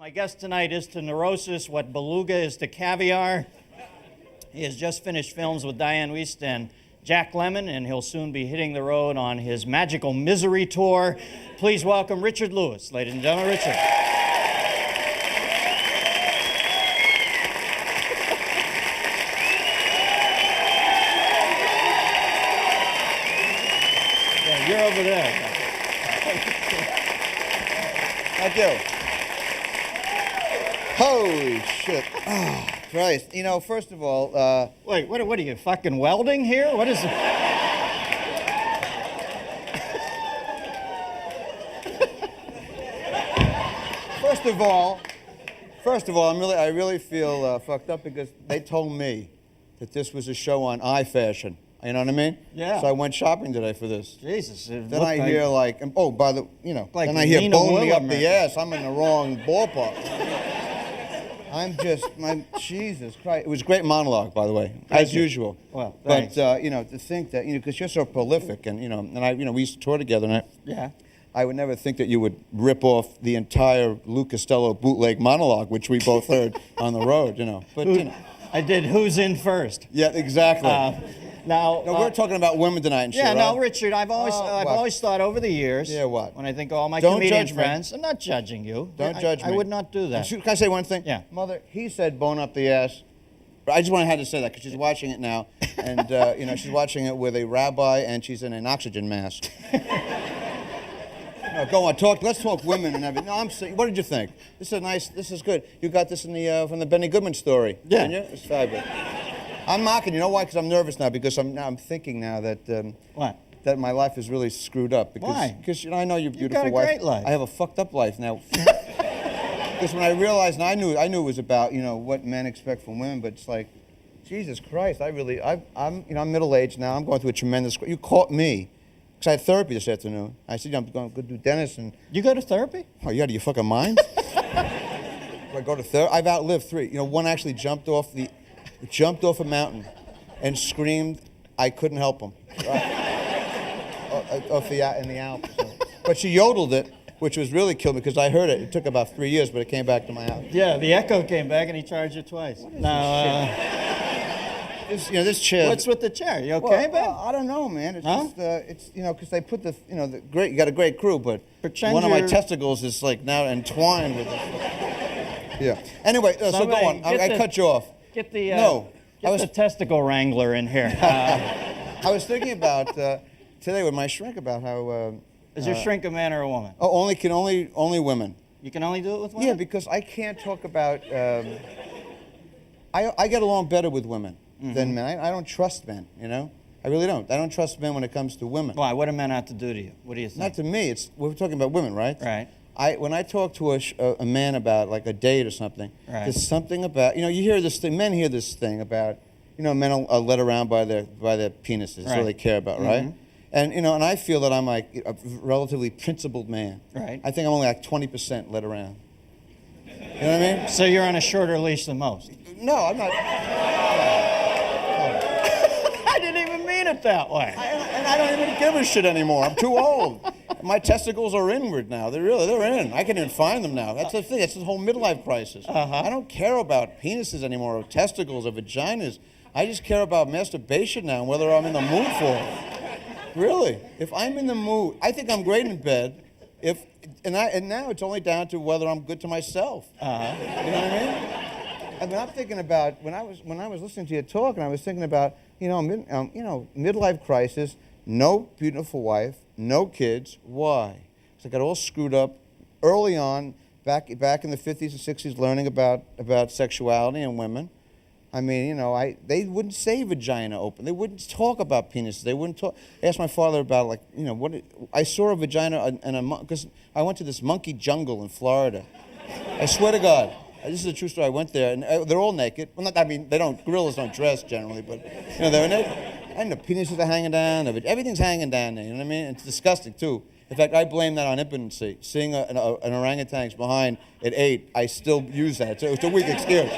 My guest tonight is to neurosis what beluga is to caviar. He has just finished films with Diane Wiest and Jack Lemmon, and he'll soon be hitting the road on his Magical Misery tour. Please welcome Richard Lewis, ladies and gentlemen, Richard. Yeah, you're over there. Thank you. Holy shit. Oh, Christ. You know, first of all... Wait, what are you, fucking welding here? What is it? First of all, I really feel fucked up because they told me that this was a show on iFashion. You know what I mean? Yeah. So I went shopping today for this. Jesus. Then I hear then I hear Nina bone me up Willimer. the ass. I'm in the wrong ballpark. Jesus Christ. It was a great monologue, by the way, as usual. Well, but, thanks. to think that, because you're so prolific and, we used to tour together and I would never think that you would rip off the entire Lou Costello bootleg monologue, which we both heard on the road, But, I did Who's In First. Yeah, exactly. Now we're talking about women tonight and shit, yeah, right? no, Richard, I've always thought over the years. Yeah, what? When I think of all my Don't comedian judge me. friends, I'm not judging you. Don't judge me. I would not do that. Can I say one thing? Yeah. Mother, he said bone up the ass. I just had to say that because she's watching it now. And, she's watching it with a rabbi and she's in an oxygen mask. No, go on, let's talk women and everything. No, what did you think? This is good. You got this from the Benny Goodman story. Yeah. Didn't you? It's fabulous. I'm mocking. You know why? Because I'm nervous now. Because I'm thinking now that What? that my life is really screwed up. Because, Why? Because I know you're beautiful. got a wife. great life. I have a fucked up life now. Because when I realized, and I knew it was about what men expect from women, but it's like, Jesus Christ, I'm middle aged now. I'm going through a tremendous. You caught me. Because I had therapy this afternoon. I said, I'm going to go do dentist. And You go to therapy? oh, you out of your fucking mind? Do I go to therapy? I've outlived 3. One actually jumped off a mountain and screamed, I couldn't help him. In the Alps. So. But she yodeled it, which was really killed me because I heard it. It took about 3 years, but it came back to my house. Yeah, the echo came back and he charged you twice. This chair. What's with the chair? You okay, Ben? I don't know, man. It's Huh? just, because they put you got a great crew, but Pretend one of my you're- testicles is like now entwined with it. Yeah. Anyway, so go Somebody on. get I the- cut you off. Get the No, get the testicle wrangler in here. I was thinking about today with my shrink about how. Is your shrink a man or a woman? Only women. You can only do it with women? Yeah, because I can't talk about. I get along better with women than men. I don't trust men. I really don't. I don't trust men when it comes to women. Why? What do men have to do to you? What do you think? Not to me. We're talking about women, right? Right. When I talk to a man about like a date or something, Right. there's something about you hear this thing. Men hear this thing about men are led around by their penises. That's all Right. they care about, right? And and I feel that I'm like a relatively principled man. Right. I think I'm only like 20% led around. You know what I mean? So you're on a shorter leash than most. No, I'm not. I didn't even mean it that way. And I don't even give a shit anymore. I'm too old. My testicles are inward now. They're in. I can even find them now. That's the thing. That's the whole midlife crisis. I don't care about penises anymore, or testicles, or vaginas. I just care about masturbation now and whether I'm in the mood for it. Really. If I'm in the mood, I think I'm great in bed. And now it's only down to whether I'm good to myself. You know what I mean? I mean, I'm thinking about when I was listening to you talk, and I was thinking about midlife crisis, no beautiful wife, no kids. Why? Because I got all screwed up early on, back in the 50s and 60s, learning about sexuality and women. I mean, they wouldn't say vagina open. They wouldn't talk about penises. They wouldn't talk. I asked my father about I saw a vagina because I went to this monkey jungle in Florida. I swear to God. This is a true story. I went there, and they're all naked. Well, gorillas don't dress generally, but, they're naked. And the penises are hanging down. Everything's hanging down there, you know what I mean? It's disgusting, too. In fact, I blame that on impotency. Seeing an orangutan's behind at 8, I still use that. It's a weak excuse.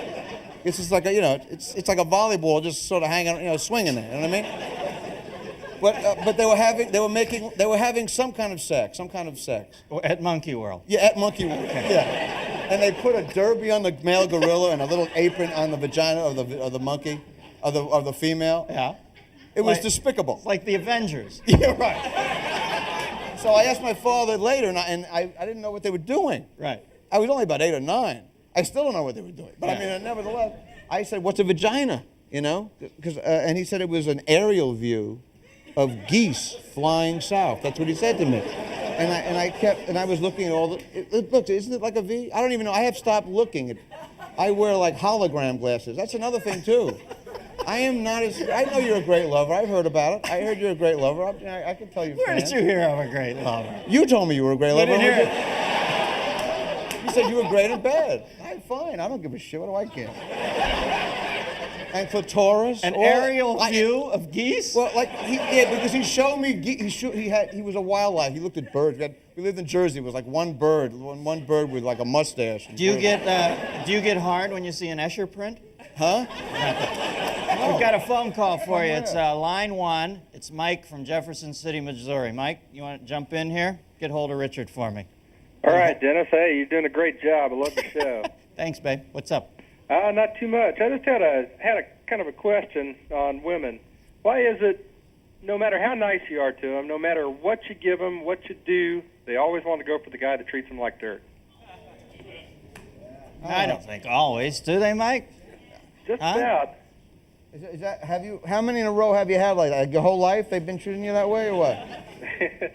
It's just like it's like a volleyball just sort of hanging, swinging there, you know what I mean? But they were having some kind of sex. At Monkey World. Yeah, at Monkey World. Yeah. and they put a derby on the male gorilla and a little apron on the vagina of the monkey, of the female. Yeah. It was despicable. Like the Avengers. Yeah, right. So I asked my father later, and I didn't know what they were doing. Right. I was only about 8 or 9. I still don't know what they were doing. But I mean, nevertheless, I said, "What's a vagina?" You know, and he said it was an aerial view of geese flying south. That's what he said to me. And I was looking at all the. Look, isn't it like a V? I don't even know. I have stopped looking. I wear like hologram glasses. That's another thing too. I am not as. I know you're a great lover. I've heard about it. I heard you're a great lover. I can tell you. Where did you hear I'm a great lover? You told me you were a great lover. You didn't hear it. You said you were great in bed. I'm fine. I don't give a shit. What do I care? And clitoris. An aerial view of geese? Well, because he showed me. He was a wildlife. He looked at birds. We lived in Jersey. It was like one bird with like a mustache. Do you get hard when you see an Escher print? Huh? We've got a phone call for you. It's line 1. It's Mike from Jefferson City, Missouri. Mike, you want to jump in here? Get hold of Richard for me. All right, Dennis. Hey, you're doing a great job. I love the show. Thanks, babe. What's up? Not too much. I just had a kind of a question on women. Why is it, no matter how nice you are to them, no matter what you give them, what you do, they always want to go for the guy that treats them like dirt? I don't think always. Do they, Mike? Just about. Is that, how many in a row have you had like that? Your whole life they've been treating you that way or what?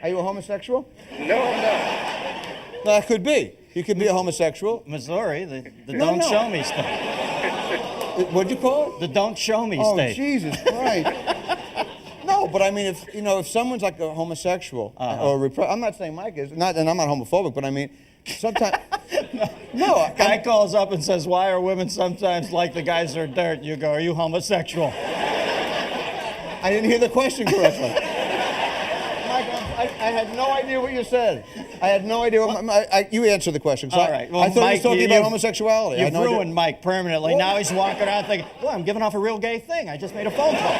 Are you a homosexual? No, I'm not. No, that could be. You could be a homosexual. Missouri, the don't show me state. What'd you call it? The don't show me state. Oh, Jesus Christ. No, but I mean, if someone's like a homosexual I'm not saying Mike is, and I'm not homophobic, but I mean, sometimes. No. Guy calls up and says, "Why are women sometimes like the guys that are dirt?" You go, "Are you homosexual?" I didn't hear the question correctly. I had no idea what you said. I had no idea. You answered the question. So all right. Well, I thought Mike, he was talking about homosexuality. You've ruined Mike permanently. Now he's walking around thinking, "Boy, I'm giving off a real gay thing. I just made a phone call."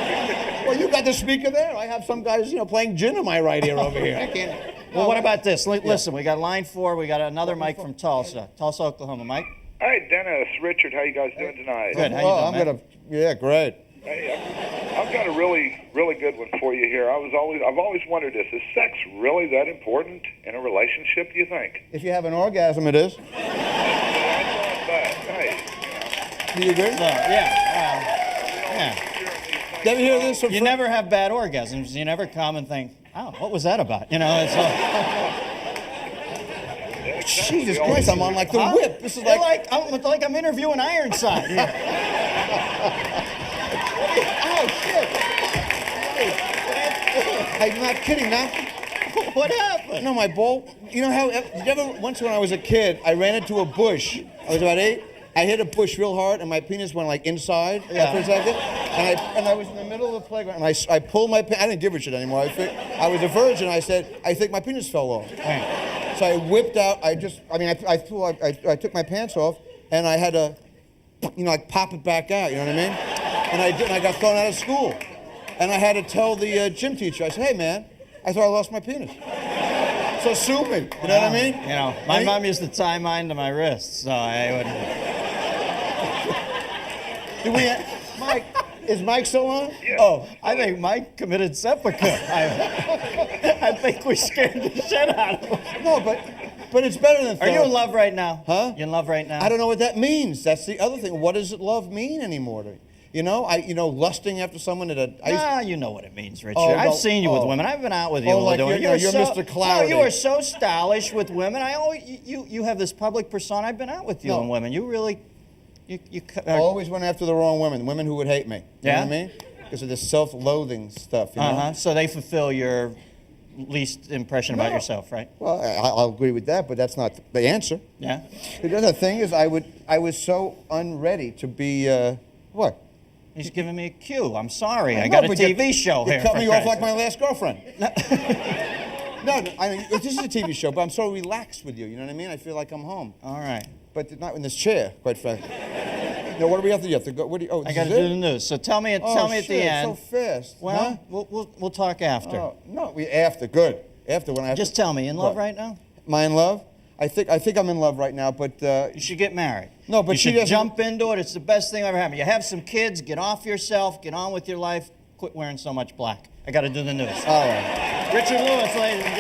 Well, you got the speaker there. I have some guys, playing gin in my right ear over here. I can't. Well, what about this? Listen, we got line 4. We got another Mike from Tulsa, Oklahoma. Mike. Hi, Dennis, Richard. How you guys doing tonight? Good. How you doing, Yeah, great. Hey, I've got a really, really good one for you here. I've always wondered this: is sex really that important in a relationship? Do you think? If you have an orgasm, it is. Do you agree? Yeah. Did you hear this? You never have bad orgasms. You never come and think, "Oh, what was that about?" It's Jesus Christ, I'm on like the whip. This is like I'm interviewing Ironside here. Oh, shit. I'm not kidding now. What happened? No, my ball. You know how, did you ever, once when I was a kid, I ran into a bush. I was about 8. I hit a bush real hard, and my penis went like inside for a second. And I was in the middle of the playground, and I pulled my penis. I didn't give a shit anymore. I was a virgin. I said, I think my penis fell off. Right. So I whipped out. I took my pants off, and I had to, pop it back out. You know what I mean? And I did. And I got thrown out of school. And I had to tell the gym teacher. I said, "Hey, man, I thought I lost my penis." So sue me. You know what I mean? My mom used to tie mine to my wrists, so I would. Mike, is Mike still on? Yeah. Oh, I think Mike committed seppuku. I think we scared the shit out of him. No, but it's better than. Are you in love right now? Huh? You in love right now? I don't know what that means. That's the other thing. What does love mean anymore? Lusting after someone at a. You know what it means, Richard. Oh, I've seen you with women. I've been out with you. You're Mr. Cloudy. No, you are so stylish with women. You have this public persona. I've been out with you and women. You really, I always went after the wrong women who would hate me. You know what I mean? Because of this self-loathing stuff. So they fulfill your least impression about yourself, right? Well, I'll agree with that, but that's not the answer. Yeah. The other thing is, I was so unready to be what? He's giving me a cue. I'm sorry. I got a TV show here. You cut me off like my last girlfriend. No, I mean, this is a TV show, but I'm so relaxed with you. You know what I mean? I feel like I'm home. All right. But not in this chair, quite frankly. No, what do we have to do? You have to go. I got to do the news. So tell me at the end. So fast. Well, huh? we'll talk after. No, after. Good. After when I. Just tell me, in love right now? Am I in love? I think I'm in love right now, but You should get married. No, but you she should doesn't- jump into it. It's the best thing ever happened. You have some kids, get off yourself, get on with your life, quit wearing so much black. I got to do the news. all right. Richard Lewis, ladies and gentlemen.